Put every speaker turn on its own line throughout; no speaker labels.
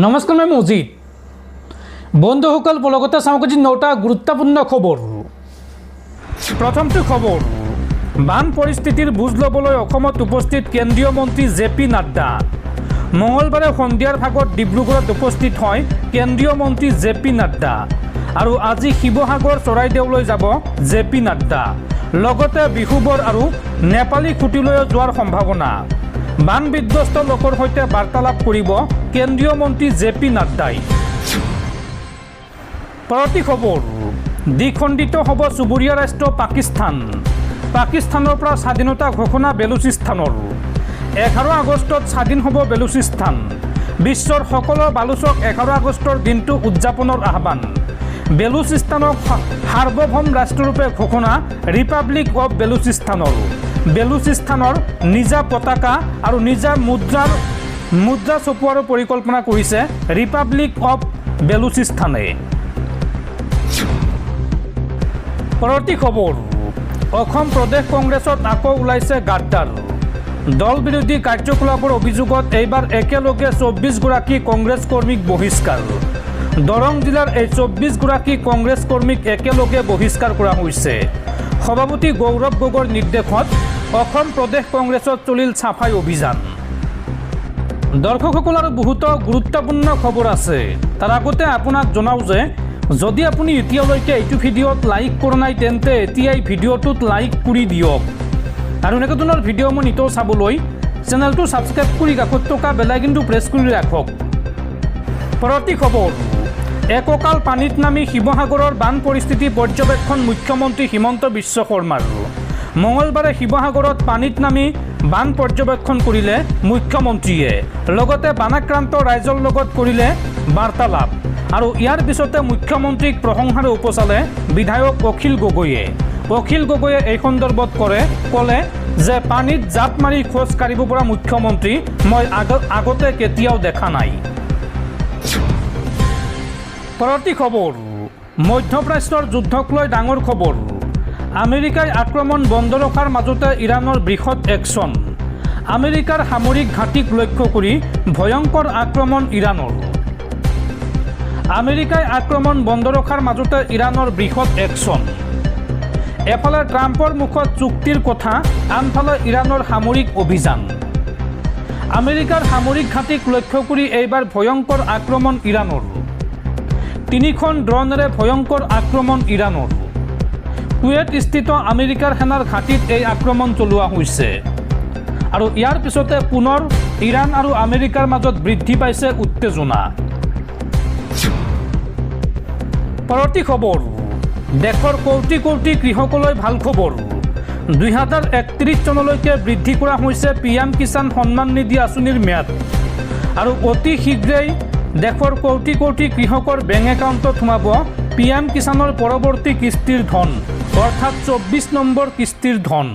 নমস্কাৰ মই মজিদ বন্ধুসকল পলকতে চাওক আজি 9টা গুৰুত্বপূৰ্ণ খবৰ। প্ৰথমটো খবৰ, বান পৰিস্থিতিৰ বুজ ল'বলৈ অসমত উপস্থিত কেন্দ্ৰীয় মন্ত্ৰী জে.পি. নাড্ডা। মঙলবাৰে সন্ধিয়াৰ ভাগত ডিব্ৰুগড়ত উপস্থিত হয় কেন্দ্ৰীয় মন্ত্ৰী জে.পি. নাড্ডা আৰু আজি শিৱসাগৰ চৰাইদেউলৈ যাব জে.পি. নাড্ডা। লগতে বিহুবৰ আৰু নেপালী খুঁটিলৈ যোৱাৰ সম্ভাৱনা। বান বিধ্বস্ত লোকৰ সৈতে বাৰ্তালাপ কৰিব কেন্দ্ৰীয় মন্ত্ৰী জে.পি. নাড্ডাই। পৰৱৰ্তী খবৰ, দ্বিখণ্ডিত হ'ব চুবুৰীয়া ৰাষ্ট্ৰ পাকিস্তান। পাকিস্তানৰ পৰা স্বাধীনতা ঘোষণা বেলুচিস্তানৰ। 11 আগষ্টত স্বাধীন হ'ব বেলুচিস্তান। বিশ্বৰ সকলো বালুচক 11 আগষ্টৰ দিনটো উদযাপনৰ আহ্বান। বেলুচিস্তানক সাৰ্বভৌম ৰাষ্ট্ৰৰূপে ঘোষণা ৰিপাব্লিক অৱ বেলুচিস্তানৰ। বেলুচিস্তানৰ নিজা পতাকা আৰু নিজা মুদ্ৰা ছপোৱাৰ পৰিকল্পনা কৰিছে ৰিপাব্লিক অৱ বেলুচিস্তানে। পৰৱৰ্তী খবৰ, অসম প্ৰদেশ কংগ্ৰেছত আকৌ ওলাইছে গাদ্দাৰ। দল বিৰোধী কাৰ্যকলাপৰ অভিযোগত এইবাৰ একেলগে 24গৰাকী কংগ্ৰেছ কৰ্মীক বহিষ্কাৰ। দৰং জিলাৰ এই 24গৰাকী কংগ্ৰেছ কৰ্মীক একেলগে বহিষ্কাৰ কৰা হৈছে। সভাপতি গৌৰৱ গগৈৰ নিৰ্দেশত অসম প্ৰদেশ কংগ্ৰেছত চলিল চাফাই অভিযান। দৰ্শকসকল আৰু বহুতো গুৰুত্বপূৰ্ণ খবৰ আছে। তাৰ আগতে আপোনাক জনাওঁ যে যদি আপুনি এতিয়ালৈকে এইটো ভিডিঅ'ত লাইক কৰা নাই তেন্তে এতিয়াই ভিডিঅ'টোত লাইক কৰি দিয়ক আৰু এনেকুৱা ধৰণৰ ভিডিঅ' মই নিতৌ চাবলৈ চেনেলটো ছাবস্ক্ৰাইব কৰি কাষত থকা বেল আইকনটো প্ৰেছ কৰি ৰাখক। পৰৱৰ্তী খবৰ, এককাল পানীত নামি শিৱসাগৰৰ বান পৰিস্থিতি পৰ্যবেক্ষণ মুখ্যমন্ত্ৰী হিমন্ত বিশ্ব শৰ্মাৰ। মঙলবাৰে শিৱসাগৰত পানীত নামি বান পৰ্যবেক্ষণ কৰিলে মুখ্যমন্ত্ৰীয়ে। লগতে বানাক্ৰান্ত ৰাইজৰ লগত কৰিলে বাৰ্তালাপ আৰু ইয়াৰ পিছতে মুখ্যমন্ত্ৰীক প্ৰশংসাৰে উপচালে বিধায়ক অখিল গগৈয়ে। অখিল গগৈয়ে এই সন্দৰ্ভত ক'লে যে পানীত জাপ মাৰি খোজ কাঢ়িব পৰা মুখ্যমন্ত্ৰী মই আগতে কেতিয়াও দেখা নাই। পৰৱৰ্তী খবৰ, মধ্যপ্ৰাচ্যৰ যুদ্ধক লৈ ডাঙৰ খবৰ। আমেৰিকাৰ আক্ৰমণ বন্ধ ৰখাৰ মাজতে ইৰাণৰ বৃহৎ একশ্যন। আমেৰিকাৰ সামৰিক ঘাটিক লক্ষ্য কৰি ভয়ংকৰ আক্ৰমণ ইৰাণৰ। আমেৰিকাই আক্ৰমণ বন্ধ ৰখাৰ মাজতে ইৰাণৰ বৃহৎ একশ্যন। এফালে ট্ৰাম্পৰ মুখত চুক্তিৰ কথা, আনফালে ইৰাণৰ সামৰিক অভিযান। আমেৰিকাৰ সামৰিক ঘাটিক লক্ষ্য কৰি এইবাৰ ভয়ংকৰ আক্ৰমণ ইৰাণৰ। 3খন ড্ৰোনেৰে ভয়ংকৰ আক্ৰমণ ইৰাণৰ। কুৱেইটস্থিত আমেৰিকাৰ সেনাৰ ঘাটিত এই আক্ৰমণ চলোৱা হৈছে আৰু ইয়াৰ পিছতে পুনৰ ইৰাণ আৰু আমেৰিকাৰ মাজত বৃদ্ধি পাইছে উত্তেজনা। পৰৱৰ্তী খবৰ, দেশৰ কোটি কোটি কৃষকলৈ ভাল খবৰ। 2031 চনলৈকে বৃদ্ধি কৰা হৈছে PM কিষাণ সন্মান নিধি আঁচনিৰ ম্যাদ আৰু অতি শীঘ্ৰেই দেশৰ কোটি কোটি কৃষকৰ বেংক একাউণ্টত সোমাব PM কিষাণৰ পৰৱৰ্তী কিস্তিৰ ধন, অৰ্থাৎ 24 নম্বৰ কিস্তিৰ ধন।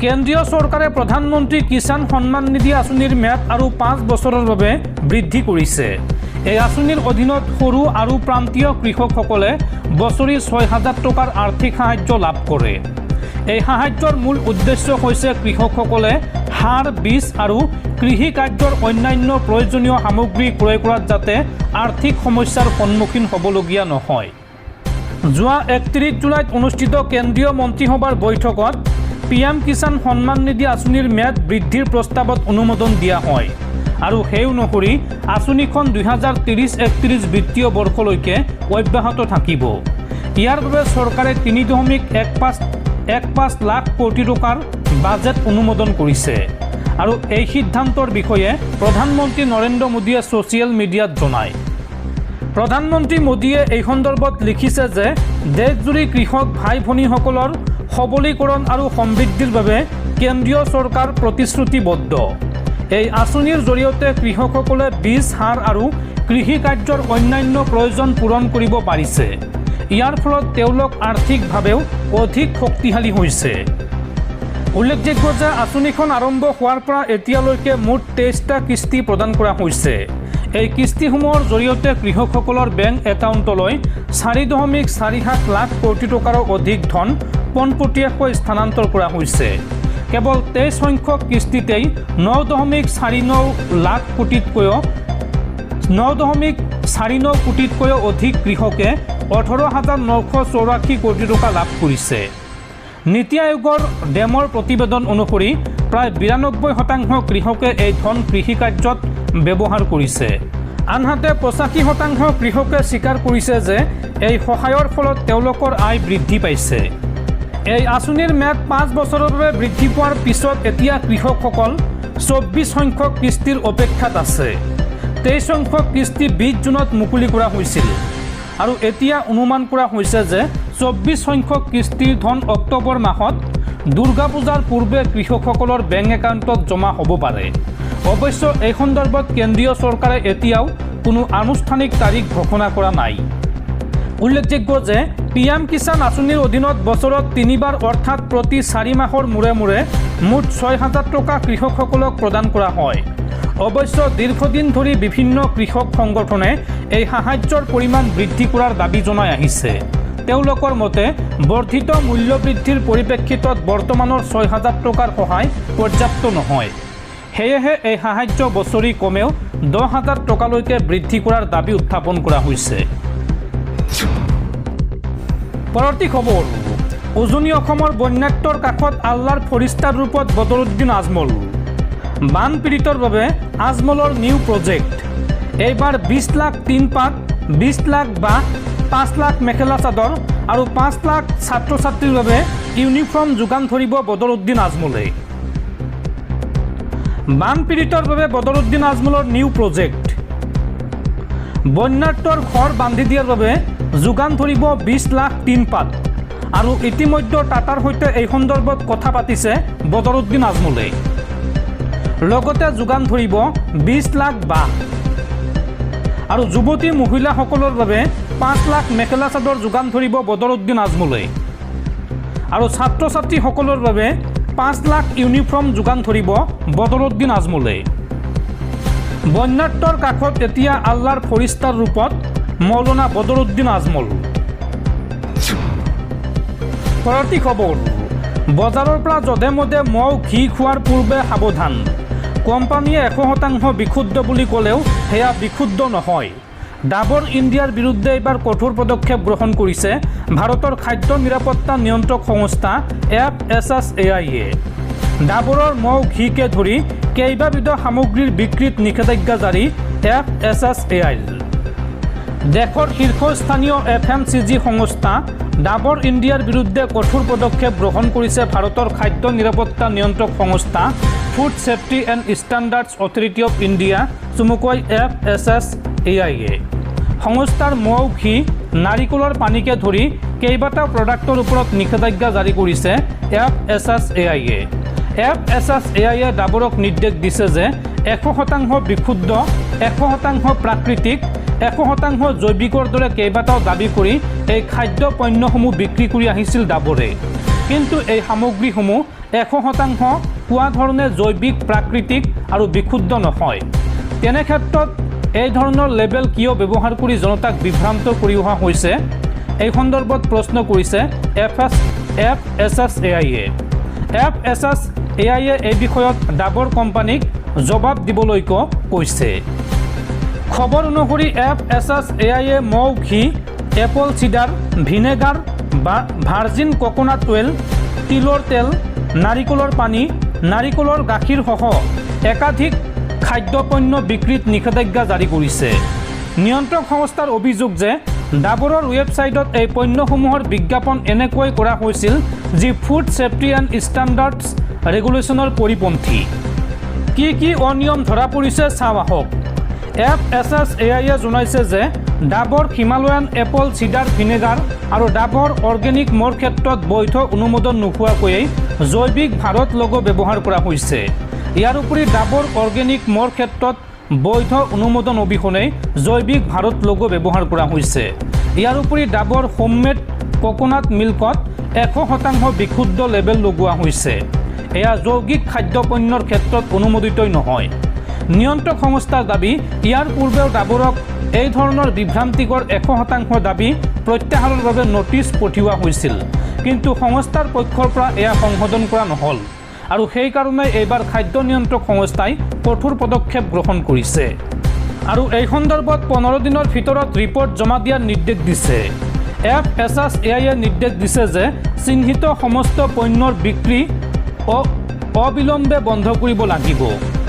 কেন্দ্ৰীয় চৰকাৰে প্ৰধানমন্ত্ৰী কিষাণ সন্মান নিধি আঁচনিৰ ম্যাদ আৰু 5 বছৰৰ বাবে বৃদ্ধি কৰিছে। এই আঁচনিৰ অধীনত সৰু আৰু প্ৰান্তীয় কৃষকসকলে বছৰি 6,000 টকাৰ আৰ্থিক সাহায্য লাভ কৰে। এই সাহায্যৰ মূল উদ্দেশ্য হৈছে কৃষকসকলে সাৰ, বীজ আৰু কৃষি কাৰ্যৰ অন্যান্য প্ৰয়োজনীয় সামগ্ৰী ক্ৰয় কৰাত যাতে আৰ্থিক সমস্যাৰ সন্মুখীন হ'বলগীয়া নহয়। যোৱা 31 জুলাইত অনুষ্ঠিত কেন্দ্ৰীয় মন্ত্ৰীসভাৰ বৈঠকত PM কিষাণ সন্মান নিধি আঁচনিৰ ম্যাদ বৃদ্ধিৰ প্ৰস্তাৱত অনুমোদন দিয়া হয় আৰু সেই অনুসৰি আঁচনিখন 2030-31 বিত্তীয় বৰ্ষলৈকে অব্যাহত থাকিব। ইয়াৰ বাবে চৰকাৰে 3.15 লাখ কোটি টকাৰ বাজেট অনুমোদন কৰিছে আৰু এই সিদ্ধান্তৰ বিষয়ে প্ৰধানমন্ত্ৰী নৰেন্দ্ৰ মোদীয়ে ছ'চিয়েল মিডিয়াত জনায়। প্ৰধানমন্ত্ৰী মোদীয়ে এই সন্দৰ্ভত লিখিছে যে দেশজুৰি কৃষক ভাই ভনীসকলৰ সবলীকৰণ আৰু সমৃদ্ধিৰ বাবে কেন্দ্ৰীয় চৰকাৰ প্ৰতিশ্ৰুতিবদ্ধ। এই আঁচনিৰ জৰিয়তে কৃষকসকলে বীজ, সাৰ আৰু কৃষি কাৰ্যৰ অন্যান্য প্ৰয়োজন পূৰণ কৰিব পাৰিছে। ইয়াৰ ফলত তেওঁলোক আৰ্থিকভাৱেও অধিক শক্তিশালী হৈছে। উল্লেখযোগ্য যে আঁচনিখন আৰম্ভ হোৱাৰ পৰা এতিয়ালৈকে মুঠ 23টা কিস্তি প্ৰদান কৰা হৈছে। এই কিস্তিসমূহৰ জৰিয়তে কৃষকসকলৰ বেংক একাউণ্টলৈ 4.47 লাখ কোটি টকাৰো অধিক ধন পোনপটীয়াকৈ স্থানান্তৰ কৰা হৈছে। কেৱল 23 সংখ্যক কিস্তিতেই 9.49 লাখ কোটিতকৈও 9.49 কোটিতকৈও অধিক কৃষকে 18,984 কোটি টকা লাভ কৰিছে। নীতি আয়োগৰ ডেমৰ প্ৰতিবেদন অনুসৰি প্ৰায় 92% কৃষকে এই ধন কৃষিকাৰ্যত ব্যৱহাৰ কৰিছে। আনহাতে 85% কৃষকে স্বীকাৰ কৰিছে যে এই সহায়ৰ ফলত তেওঁলোকৰ আয় বৃদ্ধি পাইছে। এই আঁচনিৰ ম্যাদ 5 বছৰৰ বাবে বৃদ্ধি পোৱাৰ পিছত এতিয়া কৃষকসকল 24 সংখ্যক কিস্তিৰ অপেক্ষাত আছে। 23 সংখ্যক কিস্তি 20 জুনত মুকলি কৰা হৈছিল আৰু এতিয়া অনুমান কৰা হৈছে যে 24 সংখ্যক কিস্তিৰ ধন অক্টোবৰ মাহত দুৰ্গা পূজাৰ পূৰ্বে কৃষকসকলৰ বেংক একাউণ্টত জমা হ'ব পাৰে। অৱশ্য এই সন্দৰ্ভত কেন্দ্ৰীয় চৰকাৰে এতিয়াও কোনো আনুষ্ঠানিক তাৰিখ ঘোষণা কৰা নাই। উল্লেখযোগ্য যে পিএম কিষাণ আঁচনিৰ অধীনত বছৰত 3বাৰ অৰ্থাৎ প্ৰতি 4 মাহৰ মূৰে মূৰে মুঠ 6,000 টকা কৃষকসকলক প্ৰদান কৰা হয়। অৱশ্য দীৰ্ঘদিন ধৰি বিভিন্ন কৃষক সংগঠনে এই সাহায্যৰ পৰিমাণ বৃদ্ধি কৰাৰ দাবী জনাই আহিছে। তেওঁলোকৰ মতে বৰ্ধিত মূল্য বৃদ্ধিৰ পৰিপ্ৰেক্ষিতত বৰ্তমানৰ 6,000 টকাৰ সহায় পৰ্যাপ্ত নহয়। সেয়েহে এই সাহায্য বছৰি কমেও 10,000 টকালৈকে বৃদ্ধি কৰাৰ দাবী উত্থাপন কৰা হৈছে। পৰৱৰ্তী খবৰ, উজনি অসমৰ বন্যাত্মৰ কাষত আল্লাৰ ফৰিষ্টাৰ ৰূপত বদৰুদ্দিন আজমল। বান পীড়িতৰ বাবে আজমলৰ নিউ প্ৰজেক্ট। এইবাৰ 20 লাখ টিন পাত, 20 লাখ বাঁহ, 5 লাখ মেখেলা চাদৰ আৰু 5 লাখ ছাত্ৰ ছাত্ৰীৰ বাবে ইউনিফৰ্ম যোগান ধৰিব বদৰুদ্দিন আজমলে। বান পীড়িতৰ বাবে বদৰুদ্দিন আজমলৰ নিউ প্ৰজেক্ট। বন্যাত্মৰ ঘৰ বান্ধি দিয়াৰ বাবে যোগান ধৰিব 20 লাখ টিন পাত আৰু ইতিমধ্যে টাটাৰ সৈতে এই সন্দৰ্ভত কথা পাতিছে বদৰুদ্দিন আজমলে। লগতে যোগান ধৰিব 20 লাখ বাঁহ আৰু যুৱতী মহিলাসকলৰ বাবে 5 লাখ মেখেলা চাদৰ যোগান ধৰিব বদৰুদ্দিন আজমলে আৰু ছাত্ৰ ছাত্ৰীসকলৰ বাবে 5 লাখ ইউনিফৰ্ম যোগান ধৰিব বদৰুদ্দিন আজমলে। বন্যাত্মৰ কাষত এতিয়া আল্লাৰ ফৰিষ্টাৰ ৰূপত মৌলানা বদৰুদ্দিন আজমল। পৰৱৰ্তী খবৰ, বজাৰৰ পৰা যধে মধে মৌ ঘি খোৱাৰ পূৰ্বে সাৱধান। কোম্পানীয়ে 100% বিশুদ্ধ বুলি ক'লেও সেয়া বিশুদ্ধ নহয়। ডাবৰ ইণ্ডিয়াৰ বিৰুদ্ধে এইবাৰ কঠোৰ পদক্ষেপ গ্ৰহণ কৰিছে ভাৰতৰ খাদ্য নিৰাপত্তা নিয়ন্ত্ৰক সংস্থা FSSAI-এ। ডাবৰৰ মৌ ঘিকে ধৰি কেইবাবিধ সামগ্ৰীৰ বিক্ৰীত নিষেধাজ্ঞা জাৰি FSSAI-ৰ। দেশৰ শীৰ্ষস্থানীয় FMCG সংস্থা ডাবৰ ইণ্ডিয়াৰ বিৰুদ্ধে কঠোৰ পদক্ষেপ গ্ৰহণ কৰিছে ভাৰতৰ খাদ্য নিৰাপত্তা নিয়ন্ত্ৰক সংস্থা food safety and standards authority of India, চমুকৈ FSSAI-এ। সংস্থাৰ মৌ ঘি, নাৰিকলৰ পানীকে ধৰি কেইবাটাও প্ৰডাক্টৰ ওপৰত নিষেধাজ্ঞা জাৰি কৰিছে FSSAI-এ। FSSAI-এ ডাবৰক নিৰ্দেশ দিছে যে 100% বিশুদ্ধ, 100% প্ৰাকৃতিক, 100% জৈৱিকৰ দৰে কেইবাটাও দাবী কৰি এই খাদ্য পণ্যসমূহ বিক্ৰী কৰি আহিছিল ডাবৰে। কিন্তু এই সামগ্ৰীসমূহ 100% কোৱা ধৰণে জৈৱিক, প্ৰাকৃতিক আৰু বিশুদ্ধ নহয়। তেনে ক্ষেত্ৰত এই ধৰণৰ লেবেল কিয় ব্যৱহাৰ কৰি জনতাক বিভ্ৰান্ত কৰি অহা হৈছে, এই সন্দৰ্ভত প্ৰশ্ন কৰিছে FSSAI-এ। FSSAI-এ এই বিষয়ত ডাবৰ কোম্পানীক জবাব দিবলৈকো কৈছে। খবৰ অনুসৰি FSSAI-এ মৌ ঘি, এপল চিডাৰ, ভিনেগাৰ বা ভাৰ্জিন কোকোনাট অইল, তিলৰ তেল, নাৰিকলৰ পানী, নাৰিকলৰ গাখীৰ সহ একাধিক খাদ্য পণ্য বিক্ৰীত নিষেধাজ্ঞা জাৰি কৰিছে। নিয়ন্ত্ৰক সংস্থাৰ অভিযোগ যে ডাবৰৰ ৱেবছাইটত এই পণ্যসমূহৰ বিজ্ঞাপন এনেকৈ কৰা হৈছিল যি ফুড ছেফটি এণ্ড ষ্টেণ্ডাৰ্ডছ ৰেগুলেশ্যনৰ পৰিপন্থী। কি অনিয়ম ধৰা পৰিছে চাওঁ আহক। FSSAI-এ জনাইছে যে ডাবৰ হিমালয়ান এপল চিডাৰ ভিনেগাৰ আৰু ডাবৰ অৰ্গেনিক মৌৰ ক্ষেত্ৰত বৈধ অনুমোদন নোপোৱাকৈয়ে জৈৱিক ভাৰত লগো ব্যৱহাৰ কৰা হৈছে। ইয়াৰ উপৰি ডাবৰ অৰ্গেনিক মৌৰ ক্ষেত্ৰত বৈধ অনুমোদন অবিহনে জৈৱিক ভাৰত লগো ব্যৱহাৰ কৰা হৈছে। ইয়াৰ উপৰি ডাবৰ হোমমেড কোকোনাট মিল্কত 100% বিশুদ্ধ লেবেল লগোৱা হৈছে। এয়া যৌগিক খাদ্য পণ্যৰ ক্ষেত্ৰত অনুমোদিতই নহয়। নিয়ন্ত্ৰক সংস্থাৰ দাবী, ইয়াৰ পূৰ্বেও ডাবৰক এই ধৰণৰ বিভ্ৰান্তিকৰ 100% দাবী প্ৰত্যাহাৰৰ বাবে নটিচ পঠিওৱা হৈছিল, কিন্তু সংস্থাৰ পক্ষৰ পৰা এয়া সংশোধন কৰা নহ'ল আৰু সেইকাৰণে এইবাৰ খাদ্য নিয়ন্ত্ৰক সংস্থাই কঠোৰ পদক্ষেপ গ্ৰহণ কৰিছে। আৰু এই সন্দৰ্ভত 15 দিনৰ ভিতৰত ৰিপৰ্ট জমা দিয়াৰ নিৰ্দেশ দিছে। FSSAIয়ে নিৰ্দেশ দিছে যে চিহ্নিত সমস্ত পণ্যৰ বিক্ৰী অবিলম্বে বন্ধ কৰিব লাগিব।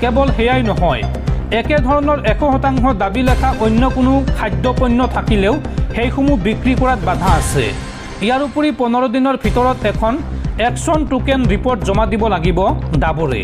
কেৱল সেয়াই নহয়, একেধৰণৰ 100% দাবী লেখা অন্য কোনো খাদ্য পণ্য থাকিলেও সেইসমূহ বিক্ৰী কৰাত বাধা আছে। ইয়াৰ উপৰি 15 দিনৰ ভিতৰত এখন একশ্যন টোকেন ৰিপৰ্ট জমা দিব লাগিব ডাবৰে।